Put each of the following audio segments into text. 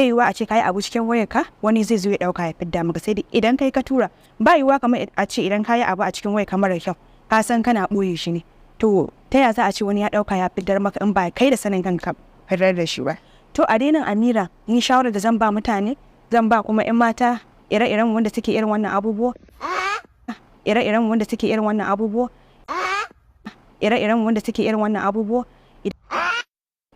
yiwuwa a ce kai abu cikin wayarka wani zai zo ya dauka ya fidda maka, sai idan kai ka tura. Ba yiwuwa kamar a ce idan kai abu a cikin wayarka mara kyau ka san kana boye shi ne, to ta ya za a ce wani ya dauka ya fiddar maka in ba kai da sanin kanka fitar da shi ba. To a dainin Amira, ni shawara da zan ba mutane, zan ba kuma 'yan mata ire-iren wanda suke irin wannan abubuwa, ire-iren wanda suke irin wannan abubuwa, ire-iren wanda suke irin wannan abubuwa,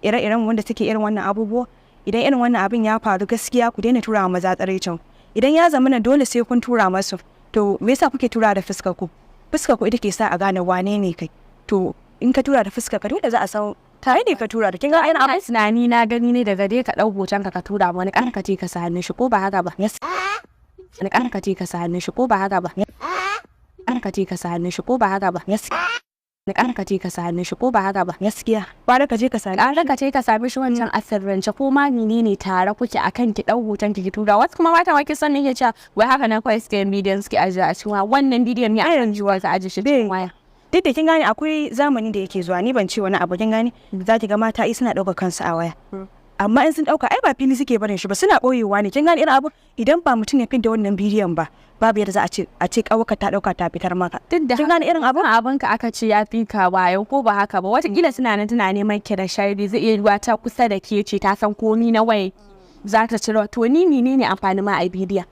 ire-iren wanda suke irin wannan abubuwa. Idan irin wannan abin ya faru, gaskiya ku daina tura wa maza tsaraicin. Idan ya zama na dole sai kun tura masu, to me yasa kuke tura da fuskar ku? Fuskar ku ita ke sa a gane wane ne kai. To in ka tura da fuskar ka dole za a san tare ne ka tura da. Kin ga ai abin tunani na gani ne daga dai ka dau hoton ka tura wani karkace ka sa hannun shi ko ba haka ba. Yes. Wani karkace ka sa hannun shi ko ba haka ba. Karkace ka sa hannun shi ko ba haka ba. Yes. Ni karkace ka sa hannun shi ko ba haka ba. Gaskiya. Ba ka je ka sami. Karkace ka sami shi wancan asirrance ko ma menene tare kuke akan ki dau hoton ki tura. Wasu kuma mata wake son ne ke cewa wai haka nan kawai suke bidiyon suke ajiye a cikin wannan bidiyon ne a yanzu wa ka ajiye shi cikin waya. Duk da kin gane akwai zamani da yake zuwa, ni ban ce wani abu, kin gane za ki ga mata suna ɗaukar kansu a waya, amma in sun ɗauka ai ba fili suke barin shi ba, suna ɓoyewa ne. Kin gane irin abu, idan ba mutum ya fidda wannan bidiyon ba, babu yadda za a ce ƙawaka ta ɗauka ta fitar maka. Duk da kin gane irin abin ka aka ce ya fi ka wayo ko ba haka ba, watakila suna nan tana neman ki da sharri, zai iya yiwa ta kusa da ke ce ta san komi na waye za ta ciro. To ni menene amfani ma a bidiyon?